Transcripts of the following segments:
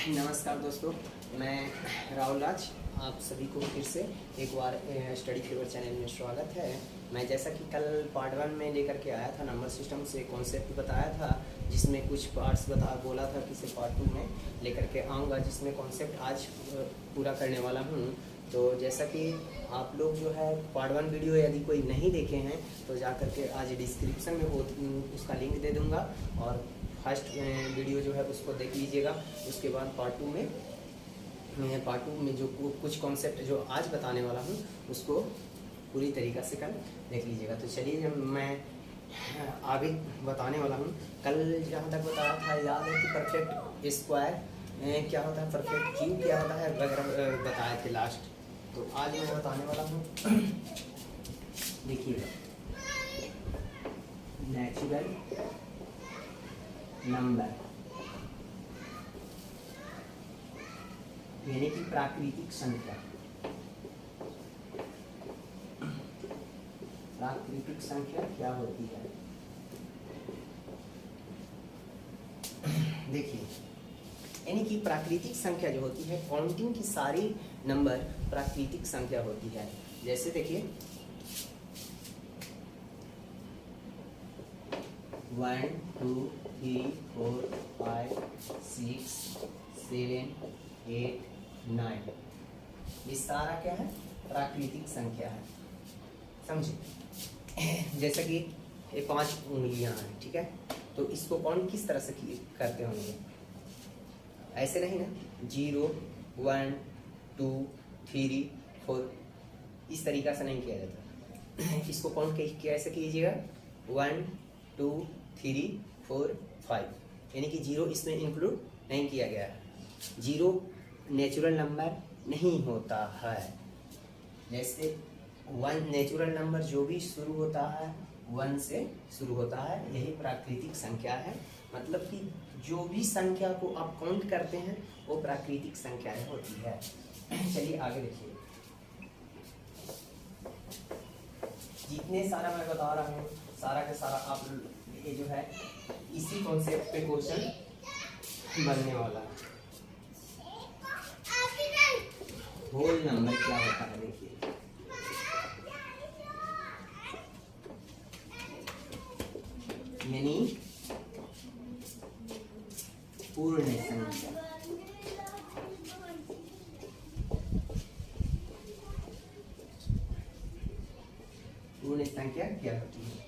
नमस्कार दोस्तों, मैं राहुल राज। आप सभी को फिर से एक बार स्टडी फीवर चैनल में स्वागत है। मैं जैसा कि कल पार्ट 1 में लेकर के आया था, नंबर सिस्टम से कॉन्सेप्ट बताया था, जिसमें कुछ पार्ट्स बोला था कि पार्ट 2 में लेकर के आऊँगा, जिसमें कॉन्सेप्ट आज पूरा करने वाला हूँ। तो जैसा कि आप लोग जो है पार्ट 1 वीडियो यदि कोई नहीं देखे हैं तो जा कर के आज डिस्क्रिप्शन में वो उसका लिंक दे दूँगा और फर्स्ट वीडियो जो है उसको देख लीजिएगा। उसके बाद पार्ट 2 में जो कुछ कॉन्सेप्ट जो आज बताने वाला हूँ उसको पूरी तरीक़ा से कल देख लीजिएगा। तो चलिए मैं आगे बताने वाला हूँ। कल जहाँ तक बताया था याद है कि परफेक्ट स्क्वायर क्या होता है, परफेक्ट क्यूब क्या होता है वगैरह बताए थे लास्ट। तो आज मैं बताने वाला हूँ देखिएगा, नेचुरल नंबर यानी कि प्राकृतिक संख्या। प्राकृतिक संख्या क्या होती है? देखिए, यानी कि प्राकृतिक संख्या जो होती है, काउंटिंग की सारी नंबर प्राकृतिक संख्या होती है। जैसे देखिए 1 2 3 4 5 6 7 8 9, ये सारा क्या है? प्राकृतिक संख्या है। समझे? जैसा कि ये 5 उंगलियां हैं, ठीक है, तो इसको कौन किस तरह से करते होंगे? ऐसे नहीं ना, 0 1 2 3 4 इस तरीका से नहीं किया जाता। इसको कौन कैसे कीजिएगा? 1 2 3 4 5, यानी कि 0 इसमें इंक्लूड नहीं किया गया है। 0 नेचुरल नंबर नहीं होता है। जैसे 1 नेचुरल नंबर जो भी शुरू होता है 1 से शुरू होता है, यही प्राकृतिक संख्या है। मतलब कि जो भी संख्या को आप काउंट करते हैं वो प्राकृतिक संख्याएं होती है। चलिए आगे देखिए, जितने सारा मैं बता रहा हूँ सारा का सारा आप ये जो है इसी कॉन्सेप्ट पे क्वेश्चन बनने वाला है। होल नंबर क्या होता है? देखिए, यानी पूर्ण संख्या। पूर्ण संख्या क्या होती है?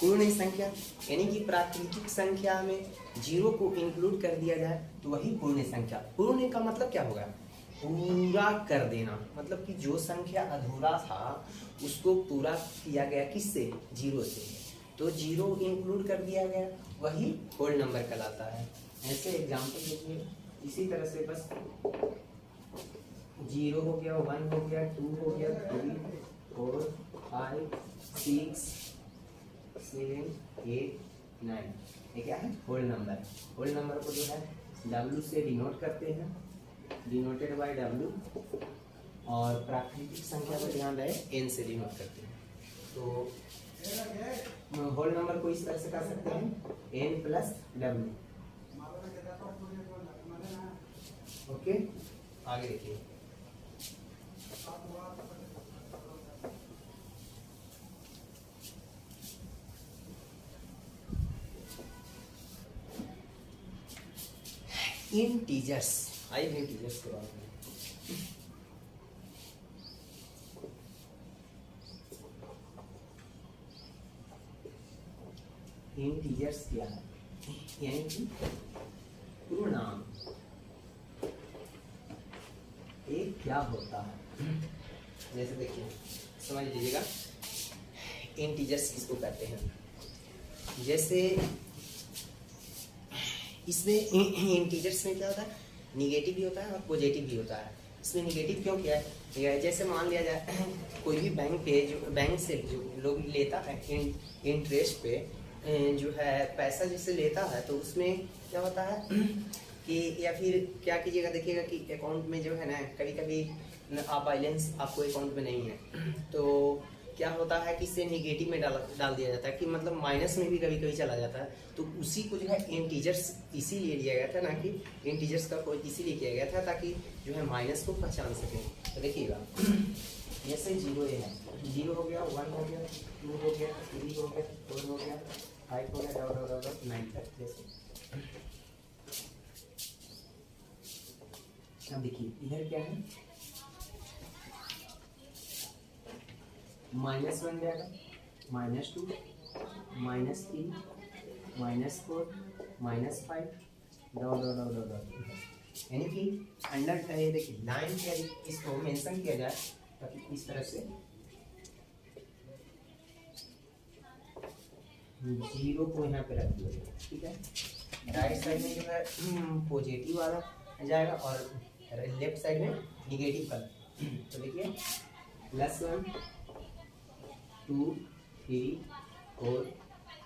पूर्ण संख्या यानी कि प्राकृतिक संख्या में 0 को इंक्लूड कर दिया जाए तो वही पूर्ण संख्या। पूर्ण का मतलब क्या होगा? पूरा कर देना, मतलब कि जो संख्या अधूरा था उसको पूरा किया गया किससे? 0 से। तो 0 इंक्लूड कर दिया गया, वही होल नंबर कहलाता है। ऐसे एग्जांपल देखिए, इसी तरह से बस 0 हो गया, 1 हो गया, 2 हो गया, 3 4 5 6 7 8 9, ये क्या है? Whole number. होल नंबर को जो है W से डिनोट करते हैं, डिनोटेड बाय W, और प्राकृतिक संख्या को ध्यान रहे N से डिनोट करते हैं। तो होल नंबर को इस तरह से कर सकते हैं N प्लस W। ओके, आगे देखिए, इंटीजर्स। आइए इंटीजर्स के बारे में। इंटीजर्स क्या है? यानी कि पूर्णांक। एक क्या होता है? जैसे देखिए, समझ लीजिएगा, इंटीजर्स किसको कहते हैं? जैसे इसमें इंटीजर्स में क्या होता है? निगेटिव भी होता है और पॉजिटिव भी होता है। इसमें निगेटिव क्यों किया है? जैसे मान लिया जाए कोई भी बैंक से जो लोग लेता है इंटरेस्ट पे जो है पैसा जिससे लेता है, तो उसमें क्या होता है कि या फिर क्या कीजिएगा, देखिएगा कि अकाउंट में जो है ना, कभी कभी आप बैलेंस आपको अकाउंट में नहीं है, तो क्या होता है कि इसे निगेटिव में डाल दिया जाता है, कि मतलब माइनस में भी कभी कभी चला जाता है। तो उसी को जो है इंटीजर्स इसीलिए लिया गया था ना, कि इंटीजर्स का कोई इसीलिए किया गया था ताकि जो है माइनस को पहचान सकें। तो देखिएगा जैसे 0 है, 0 हो गया, 1 हो गया, 2 हो गया, 3 हो गया, 4 हो गया, 5 हो गया, डॉट डॉट डॉट डॉट 9 तक। जैसे अब देखिए इधर क्या है, -1 जाएगा, -2, -3, -4, -5, dot dot dot dot dot. यानी कि अंडर देखिए लाइन क्या इसको मेंशन किया जाए ताकि इस तरह से 0 को यहाँ पे रख दिया, ठीक है। राइट साइड में जो है पॉजिटिव वाला जाएगा और लेफ्ट साइड में निगेटिव कलर। तो देखिए +1, 2, 3, 4,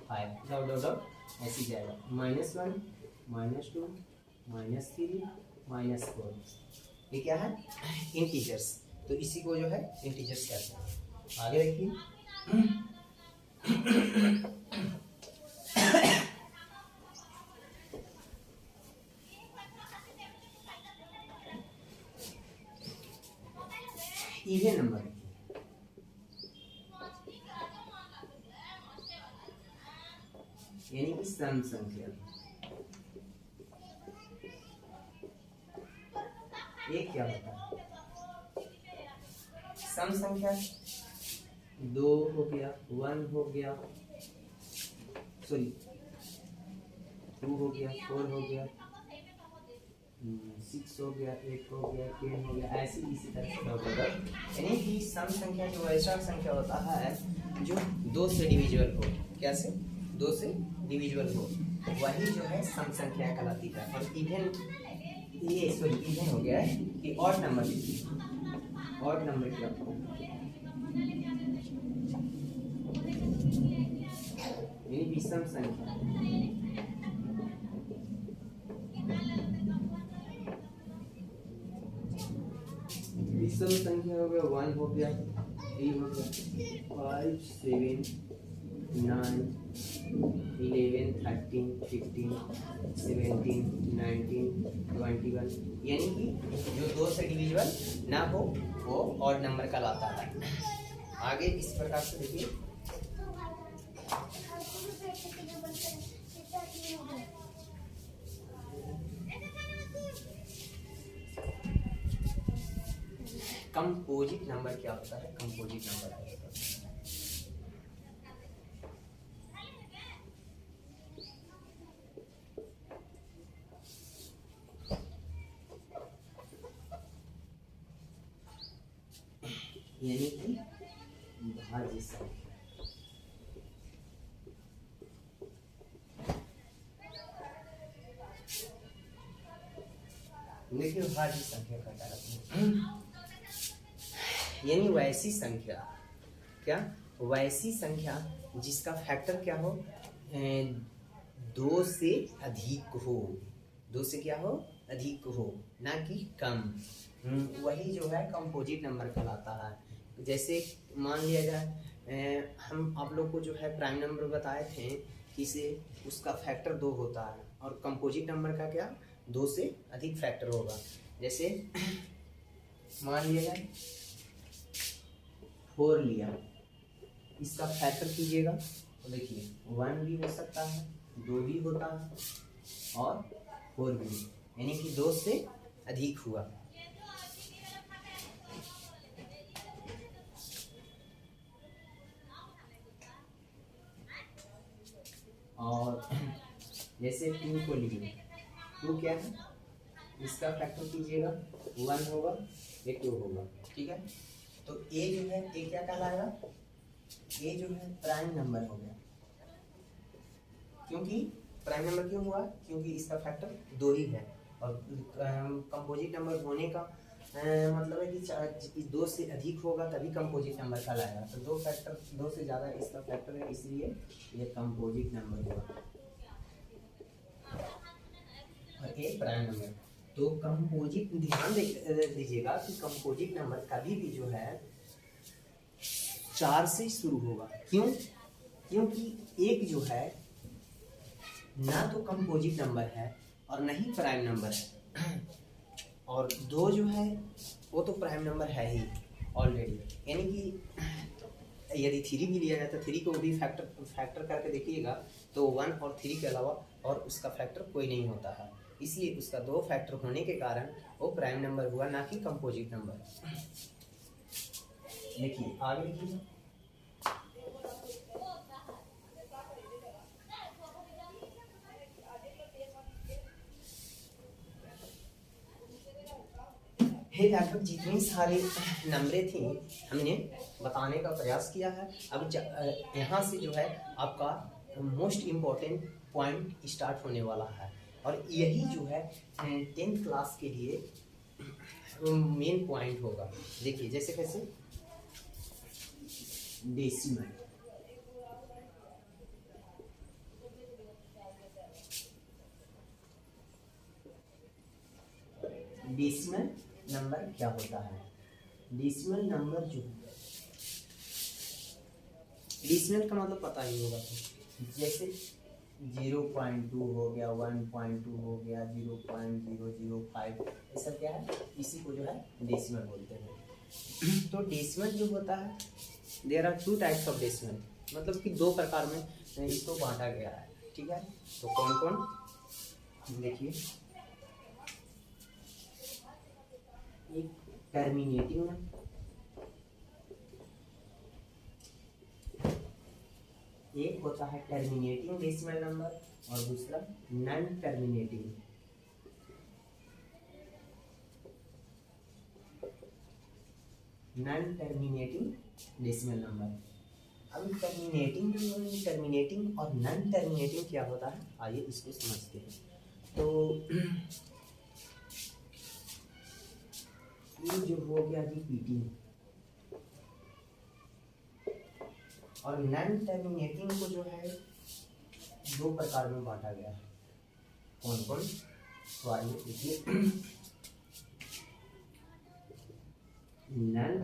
5 डॉट डॉट डॉट ऐसे जाएगा, -1, -2, -3, -4। ये क्या है, इंटीजर्स। तो इसी को जो है इंटीजर्स कहते हैं। आगे देखिए इवन नंबर, यानी कि सम संख्या। ये क्या होता है, सम संख्या 2 हो गया, 1 हो गया, सॉरी 2 हो गया, 4 हो गया, 6 हो गया, 8 हो गया, 10 हो गया, ऐसे इसी तरह से होगा। यानी कि सम संख्या जो ऐसा संख्या होता है जो 2 से डिविजिबल हो। क्या से? 2 से डिविजिबल हो, वही जो है सम संख्या कहलाती है। और इवन ये सॉरी इवन हो गया है कि ऑड नंबर, ऑड नंबर क्या यानी विषम संख्या। विषम संख्या हो गया 1 हो गया, 3 हो गया, 5, 7, 9, 11, 13, 15, 17, 19, 21। यानी कि जो 2 से डिविजिबल ना हो वो ऑड नंबर कहलाता है। आगे इस प्रकार से देखिए कंपोजिट नंबर क्या होता है। कंपोजिट नंबर यानी कि भाज्य संख्या। देखिए भाज्य संख्या का यानी वैसी संख्या, क्या वैसी संख्या जिसका फैक्टर क्या हो, 2 से अधिक हो, 2 से क्या हो, अधिक हो, ना कि कम। वही जो है कंपोजिट नंबर कहलाता है। जैसे मान लिया जाए हम आप लोग को जो है प्राइम नंबर बताए थे कि से उसका फैक्टर 2 होता है, और कंपोजिट नंबर का क्या 2 से अधिक फैक्टर होगा। जैसे मान लिया जाए 4 लिया, इसका फैक्टर कीजिएगा तो देखिए 1 भी हो सकता है, 2 भी होता है और 4 भी, यानी कि 2 से अधिक हुआ। और जैसे 2 को लीजिए, 2 क्या है, इसका फैक्टर कीजिएगा 1 होगा, ये 2 होगा, ठीक है। तो ए जो है ए क्या कहलाएगा, ए जो है प्राइम नंबर हो गया। क्योंकि प्राइम नंबर क्यों हुआ, क्योंकि इसका फैक्टर 2 ही है। और कंपोजिट नंबर होने का मतलब है कि 2 से अधिक होगा तभी कंपोजिट नंबर कहलाएगा। तो 2 से ज़्यादा इसका फैक्टर है, इसलिए ये कंपोजिट नंबर हुआ और ए प्राइम नंबर। तो कंपोजिट ध्यान दीजिएगा कि कंपोजिट नंबर कभी भी जो है 4 से शुरू होगा। क्यों? क्योंकि एक जो है ना तो कंपोजिट नंबर है और न ही प्राइम नंबर है, और 2 जो है वो तो प्राइम नंबर है ही ऑलरेडी। यानी कि यदि 3 भी लिया जाए तो 3 को भी फैक्टर करके देखिएगा तो 1 और 3 के अलावा और उसका फैक्टर कोई नहीं होता है, इसलिए उसका 2 फैक्टर होने के कारण वो प्राइम नंबर हुआ, ना कि कंपोजिट नंबर। देखिए आगे लिखिए। हे लगभग जितनी सारी नंबरें थी हमने बताने का प्रयास किया है। अब यहाँ से जो है आपका मोस्ट इम्पोर्टेंट पॉइंट स्टार्ट होने वाला है, और यही जो है 10th क्लास के लिए मेन पॉइंट होगा। देखिए जैसे कैसे डेसिमल, डेसिमल नंबर क्या होता है? डेसिमल नंबर जो है, डेसिमल का मतलब पता ही होगा, जैसे 0.2 हो गया, 1.2 हो गया, 0.005, ये सब क्या है? इसी को जो है डेसिमल बोलते हैं। तो डेसिमल जो होता है, there are 2 types of decimal, मतलब कि 2 प्रकार में इसको बांटा गया है। ठीक है, तो कौन कौन? देखिए, एक टर्मिनेटिंग, एक होता है टर्मिनेटिंग डेसिमल नंबर और दूसरा non terminating. Non terminating decimal number. अब टर्मिनेटिंग और नॉन टर्मिनेटिंग क्या होता है, आइए इसको समझते हैं। तो ये जो हो गया रिपीटिंग, और नॉन टर्मिनेटिंग को जो है 2 प्रकार में बांटा गया है। कौन कौन? तो आइए देखिए, नॉन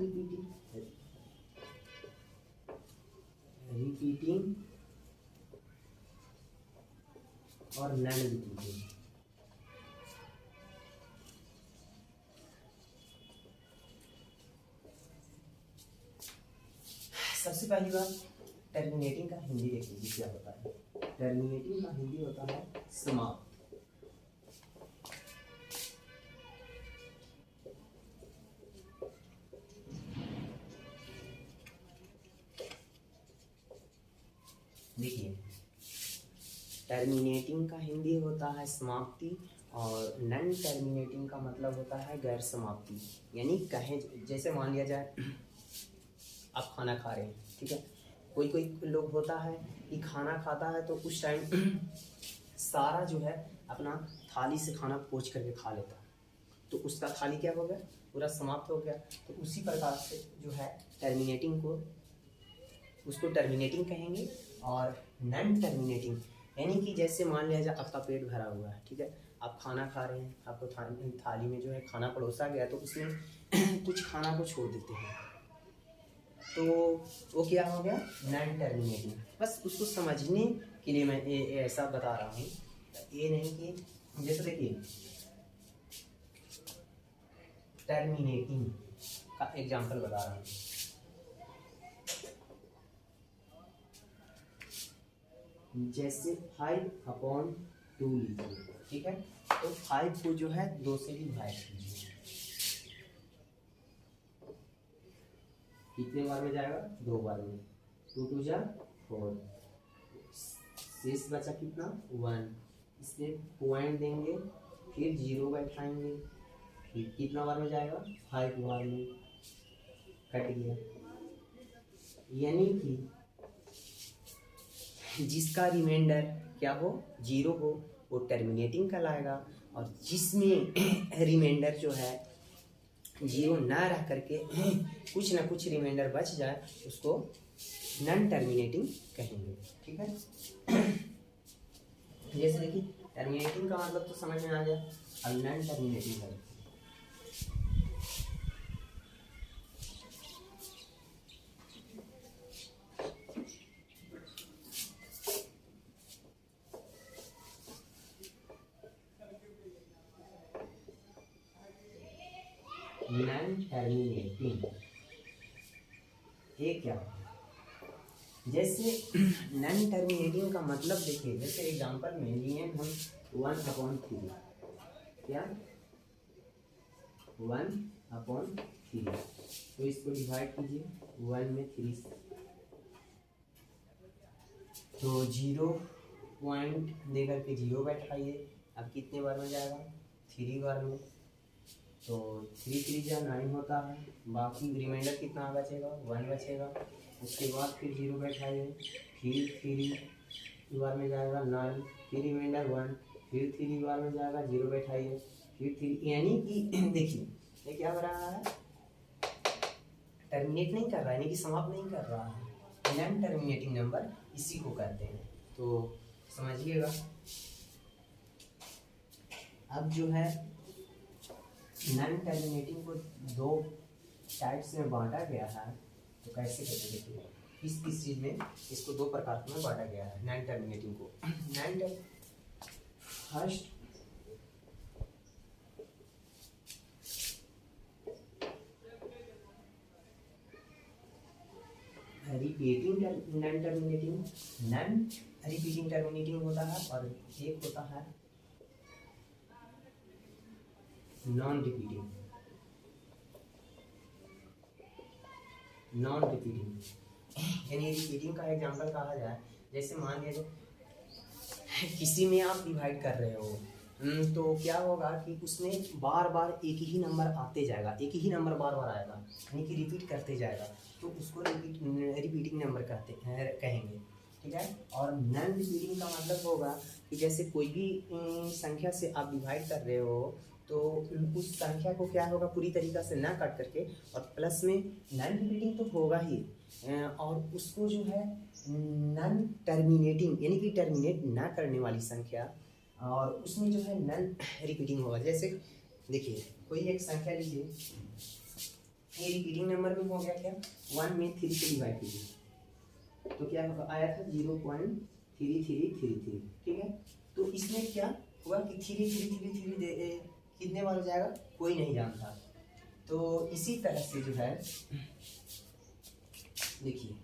रिपीटिंग और नॉन रिपीटिंग। सबसे पहली बात, टर्मिनेटिंग का हिंदी देख लीजिए क्या होता है। टर्मिनेटिंग का हिंदी होता है समाप्त। देखिए, टर्मिनेटिंग का हिंदी होता है समाप्ति, और नॉन टर्मिनेटिंग का मतलब होता है गैर समाप्ति। यानी कहें, जैसे मान लिया जाए आप खाना खा रहे हैं, ठीक है, कोई कोई लोग होता है कि खाना खाता है तो उस टाइम सारा जो है अपना थाली से खाना पोंछ करके खा लेता है, तो उसका थाली क्या हो गया? पूरा समाप्त हो गया। तो उसी प्रकार से जो है टर्मिनेटिंग को, उसको टर्मिनेटिंग कहेंगे। और नॉन टर्मिनेटिंग यानी कि जैसे मान लिया जाए आपका पेट भरा हुआ है, ठीक है, आप खाना खा रहे हैं, आपको थाली में जो है खाना परोसा गया, तो उसमें कुछ खाना को छोड़ देते हैं, तो वो क्या हो गया? Non terminating. बस उसको समझने के लिए मैं ये ऐसा बता रहा हूँ, ये नहीं कि जैसे देखिए टर्मिनेटिंग का एग्जांपल बता रहा हूँ। जैसे 5/2 लीजिए, ठीक है, तो 5 को जो है 2 से डिवाइड कीजिए, कितने बार में जाएगा? 2 बार में। 2 2 जा 4, शेष बचा कितना? 1। इसमें पॉइंट देंगे, फिर 0 बैठाएंगे, फिर कितना बार में जाएगा? 5 बार में, कट गया। यानी कि जिसका रिमाइंडर क्या हो? 0 हो, वो टर्मिनेटिंग कहलाएगा, और जिसमें रिमाइंडर जो है 0 ना रह करके कुछ ना कुछ रिमाइंडर बच जाए, उसको नॉन टर्मिनेटिंग कहेंगे। ठीक है, जैसे देखिए टर्मिनेटिंग का मतलब तो समझ में आ गया, अब नॉन टर्मिनेटिंग का नॉन टर्मिनेटिंग, ये क्या? जैसे नॉन टर्मिनेटिंग का मतलब देखिए, जैसे एग्जांपल में लिए हम 1/3, क्या 1/3, तो इसको डिवाइड कीजिए 1 में 3 से, तो 0 पॉइंट दे करके 0 बैठाइए। अब कितने बार में जाएगा? 3 बार में, तो 3 3 जा 9 होता है, बाकी रिमाइंडर कितना बचेगा? 1 बचेगा। उसके बाद फिर 0 बैठाइए, फिर 3 बार में जाएगा 9, फिर रिमाइंडर 1, फिर 3 बार में जाएगा 0 बैठाइए, फिर 3, यानी कि देखिए ये क्या हो रहा है, टर्मिनेट नहीं कर रहा है, यानी कि समाप्त नहीं कर रहा है। नॉन टर्मिनेटिंग नंबर इसी को कहते हैं, तो समझिएगा। अब जो है नॉन टर्मिनेटिंग को 2 टाइप्स में बांटा गया है, तो कैसे करते देखिए, किस चीज़ में इसको 2 प्रकार में बांटा गया है नॉन टर्मिनेटिंग को। First repeating non terminating, non repeating terminating होता है, और एक होता है नॉन रिपीटिंग। नॉन रिपीटिंग यानी रिपीटिंग का एग्जांपल कहा जाए, जैसे मान लीजिए किसी में आप डिवाइड कर रहे हो, तो क्या होगा कि उसमें बार बार एक ही नंबर आते जाएगा, एक ही नंबर बार बार आएगा, यानी कि रिपीट करते जाएगा, तो उसको रिपीटिंग नंबर कहेंगे, ठीक है। और नॉन रिपीटिंग का मतलब होगा कि जैसे कोई भी संख्या से आप डिवाइड कर रहे हो, तो उस संख्या को क्या होगा, पूरी तरीक़ा से ना काट करके, और प्लस में नॉन रिपीटिंग तो होगा ही, और उसको जो है नॉन टर्मिनेटिंग यानी कि टर्मिनेट ना करने वाली संख्या, और उसमें जो है नॉन रिपीटिंग होगा। जैसे देखिए कोई एक संख्या लीजिए, ये रिपीटिंग नंबर में हो गया क्या, 1 में 3 से डिवाइड कीजिए, तो क्या होगा, आया था 0.3333, ठीक है। तो इसमें क्या हुआ कि 3 कितने बार हो जाएगा, कोई नहीं जानता। तो इसी तरह से जो है देखिए,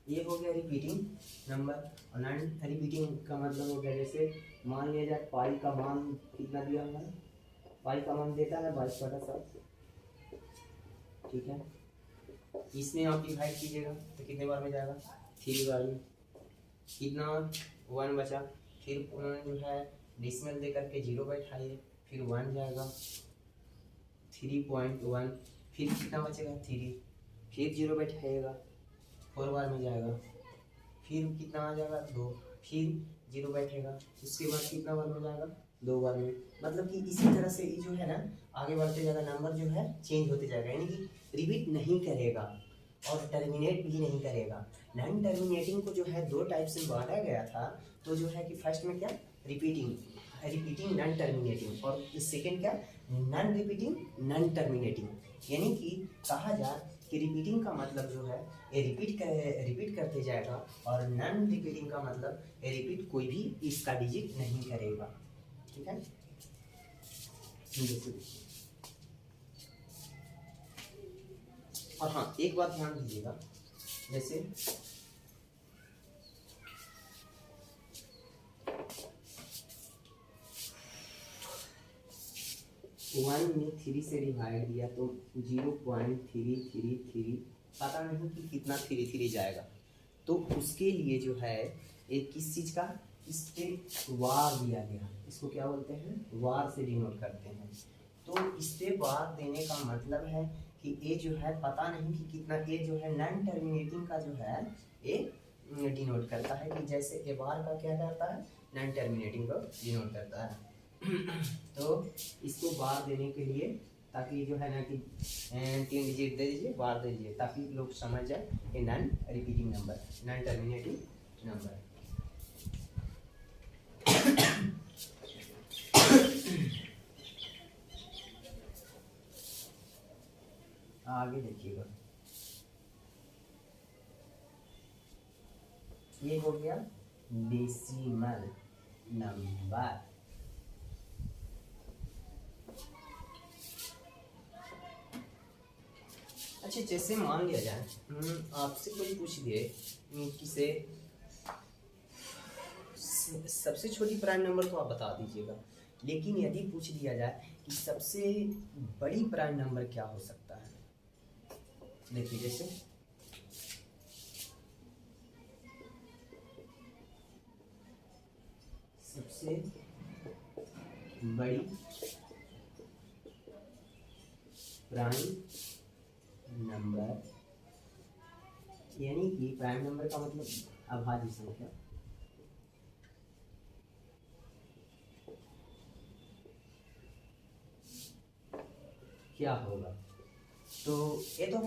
ये हो गया रिपीटिंग नंबर, और नॉन रिपीटिंग का मतलब हो गया, जैसे मान लिया जाए पाई का मान कितना दिया हुआ है, पाई का मान देता है 22/7, ठीक है। इसमें आप डिवाइड कीजिएगा तो कितने बार में जाएगा, 3 बार में, कितना 1 बचा, फिर जो है डिसमल दे करके 0 बैठाइए, फिर 1 जाएगा, 3.1, फिर कितना बचेगा 3, फिर 0 बैठाइएगा, 4 बार में जाएगा, फिर कितना आ जाएगा 2, फिर 0 बैठेगा, उसके बाद कितना बार में जाएगा, 2 बार में। मतलब कि इसी तरह से ये जो है ना आगे बढ़ते जाएगा, नंबर जो है चेंज होते जाएगा, यानी कि रिपीट नहीं करेगा और टर्मिनेट भी नहीं करेगा। नॉन टर्मिनेटिंग को जो है 2 टाइप से बांटा गया था, तो जो है कि फर्स्ट में क्या, रिपीटिंग नॉन टर्मिनेटिंग, और सेकेंड क्या, नॉन रिपीटिंग नॉन टर्मिनेटिंग। यानी कि कहा जाए कि रिपीटिंग का मतलब जो है ये रिपीट करते जाएगा, और नॉन रिपीटिंग का मतलब ये रिपीट कोई भी इसका डिजिट नहीं करेगा, ठीक है। और हाँ एक बात ध्यान दीजिएगा, जैसे 1 में 3 से डिवाइड दिया तो 0.333, पता नहीं कि कितना 3 जाएगा, तो उसके लिए जो है एक किस चीज़ का, इस पे वार दिया गया, इसको क्या बोलते हैं, वार से डिनोट करते हैं। तो इस पे वार देने का मतलब है कि ये जो है पता नहीं कि कितना, ये जो है नॉन टर्मिनेटिंग का जो है ये डिनोट करता है, कि जैसे ए बार का क्या करता है, नॉन टर्मिनेटिंग को डिनोट करता है। तो इसको बार देने के लिए, ताकि जो है ना कि 3 डिजिट दे दीजिए, बार दे दीजिए, ताकि लोग समझ जाए कि non repeating number, non terminating number. आगे देखिएगा, ये हो गया डेसिमल, नंबर। अच्छा, जैसे मान लिया जाए आपसे कोई पूछ दिए कि से सबसे छोटी प्राइम नंबर तो आप बता दीजिएगा, लेकिन यदि पूछ दिया जाए कि सबसे बड़ी प्राइम नंबर क्या हो सकता है, देखिए जैसे सबसे बड़ी प्राइम नंबर, यानी कि प्राइम नंबर का मतलब अभाज्य संख्या, क्या होगा। तो ये तो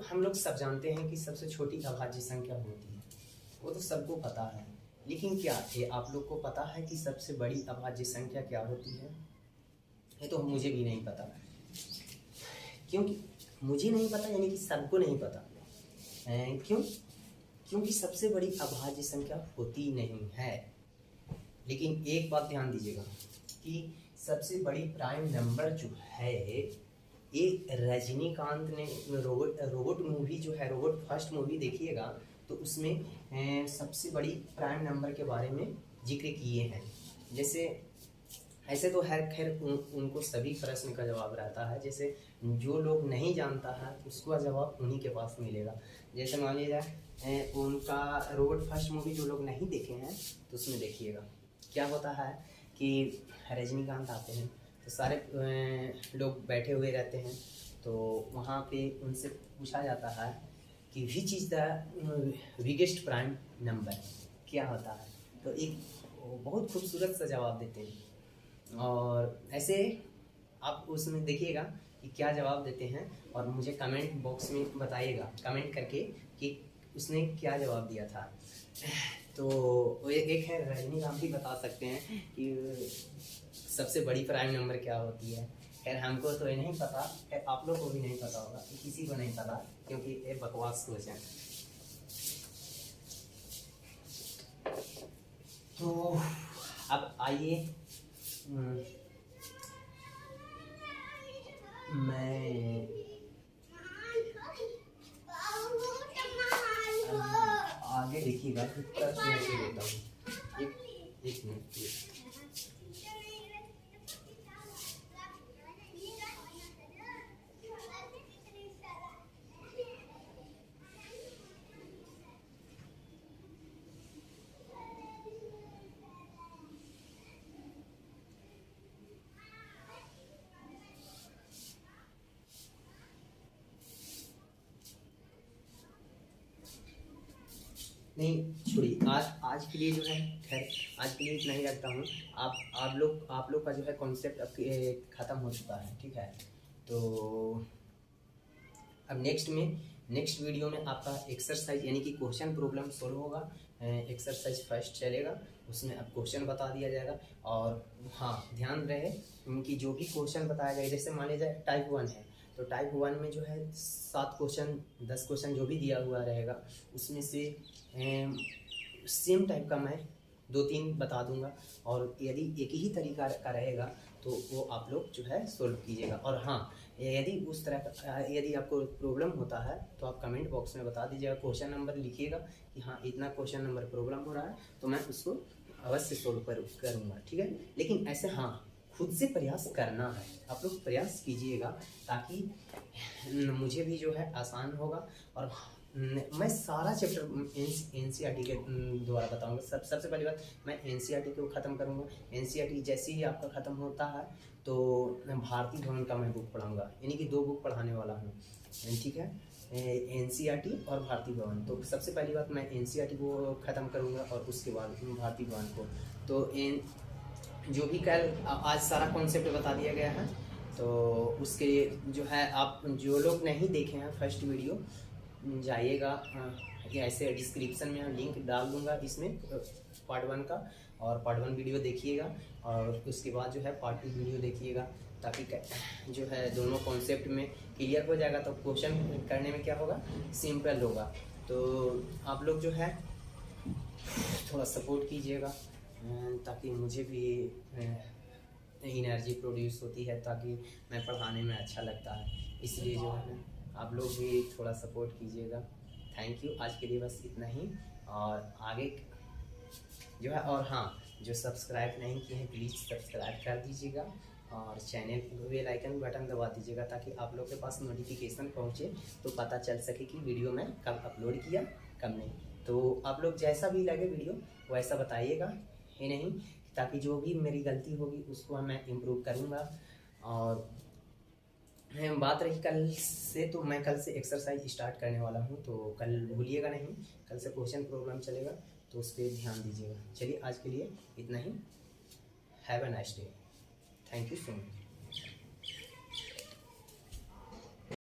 हम लोग सब जानते हैं कि सबसे छोटी अभाज्य संख्या होती है, वो तो सबको पता है। लेकिन क्या ये आप लोग को पता है कि सबसे बड़ी अभाज्य संख्या क्या होती है? ये तो मुझे भी नहीं पता, क्योंकि मुझे नहीं पता यानी कि सबको नहीं पता। क्यों? क्योंकि सबसे बड़ी अभाज्य संख्या होती नहीं है। लेकिन एक बात ध्यान दीजिएगा कि सबसे बड़ी प्राइम नंबर जो है, ये रजनीकांत ने रोबोट मूवी जो है, रोबोट फर्स्ट मूवी देखिएगा तो उसमें सबसे बड़ी प्राइम नंबर के बारे में जिक्र किए हैं। जैसे ऐसे तो है, खैर उनको सभी प्रश्न का जवाब रहता है, जैसे जो लोग नहीं जानता है उसका जवाब उन्हीं के पास मिलेगा। जैसे मान लीजिए उनका रोबोट फर्स्ट मूवी जो लोग नहीं देखे हैं तो उसमें देखिएगा क्या होता है कि रजनीकांत आते हैं तो सारे लोग बैठे हुए रहते हैं, तो वहाँ पे उनसे पूछा जाता है कि which is the biggest prime number, क्या होता है। तो एक बहुत खूबसूरत सा जवाब देते हैं, और ऐसे आप उसमें देखिएगा कि क्या जवाब देते हैं, और मुझे कमेंट बॉक्स में बताइएगा कमेंट करके कि उसने क्या जवाब दिया था। तो एक है रजनीकांत भी बता सकते हैं कि सबसे बड़ी प्राइम नंबर क्या होती है। खैर हमको तो ये नहीं पता, खैर आप लोग को भी नहीं पता होगा, किसी को नहीं पता, क्योंकि ये बकवास सोच है। तो अब आइए मैं आगे देखिएगा कि प्रश्न ऐसे देता हूँ। एक मिनट। नहीं छोड़िए, आज के लिए जो है, खैर आज के लिए इतना ही रखता हूँ। आप लोग का जो है कॉन्सेप्ट अब ख़त्म हो चुका है, ठीक है। तो अब नेक्स्ट वीडियो में आपका एक्सरसाइज यानी कि क्वेश्चन प्रॉब्लम सॉल्व होगा। एक्सरसाइज फर्स्ट चलेगा, उसमें अब क्वेश्चन बता दिया जाएगा। और हाँ, ध्यान रहे कि जो भी क्वेश्चन बताया जाए, जैसे मान लीजिए टाइप 1 है तो टाइप 1 में जो है 7 क्वेश्चन 10 क्वेश्चन जो भी दिया हुआ रहेगा, उसमें से सेम टाइप का मैं 2-3 बता दूंगा, और यदि एक ही तरीका का रहेगा तो वो आप लोग जो है सोल्व कीजिएगा। और हाँ, यदि उस तरह का यदि आपको प्रॉब्लम होता है तो आप कमेंट बॉक्स में बता दीजिएगा, क्वेश्चन नंबर लिखिएगा कि हाँ इतना क्वेश्चन नंबर प्रॉब्लम हो रहा है, तो मैं उसको अवश्य सोल्व करूँगा, ठीक है। लेकिन ऐसे हाँ, खुद से प्रयास करना है, आप लोग प्रयास कीजिएगा, ताकि मुझे भी जो है आसान होगा। और मैं सारा चैप्टर एनसीईआरटी के द्वारा बताऊंगा। सबसे पहली बात, मैं एनसीईआरटी को ख़त्म करूंगा। एनसीईआरटी जैसे ही आपका ख़त्म होता है तो मैं भारती भवन का मैं बुक पढ़ाऊंगा, यानी कि 2 बुक पढ़ाने वाला हूँ, ठीक है। एनसीईआरटी और भारती भवन। तो सबसे पहली बात मैं एनसीईआरटी को ख़त्म करूँगा और उसके बाद भारती भवन को। तो जो भी कल आज सारा कॉन्सेप्ट बता दिया गया है, तो उसके जो है आप जो लोग नहीं देखे हैं फर्स्ट वीडियो, जाइएगा, ऐसे डिस्क्रिप्शन में लिंक डाल दूंगा इसमें पार्ट 1 का, और पार्ट 1 वीडियो देखिएगा, और उसके बाद जो है पार्ट 2 वीडियो देखिएगा, ताकि जो है दोनों कॉन्सेप्ट में क्लियर हो जाएगा। तो क्वेश्चन करने में क्या होगा, सिंपल होगा। तो आप लोग जो है थोड़ा सपोर्ट कीजिएगा, ताकि मुझे भी एनर्जी प्रोड्यूस होती है, ताकि मैं पढ़ाने में अच्छा लगता है। इसलिए जो है ना आप लोग भी थोड़ा सपोर्ट कीजिएगा। थैंक यू, आज के लिए बस इतना ही। और आगे जो है, और हाँ, जो सब्सक्राइब नहीं किए हैं प्लीज़ सब्सक्राइब कर दीजिएगा और चैनल बेल आइकन बटन दबा दीजिएगा, ताकि आप लोग के पास नोटिफिकेशन पहुँचे तो पता चल सके कि वीडियो मैं कब अपलोड किया कब नहीं। तो आप लोग जैसा भी लगे वीडियो वैसा बताइएगा ही नहीं, ताकि जो भी मेरी गलती होगी उसको मैं इम्प्रूव करूँगा। और बात रही कल से, तो मैं कल से एक्सरसाइज स्टार्ट करने वाला हूँ, तो कल भूलिएगा नहीं, कल से क्वेश्चन प्रॉब्लम चलेगा तो उस पर ध्यान दीजिएगा। चलिए आज के लिए इतना ही। Have a nice day. Thank you so much.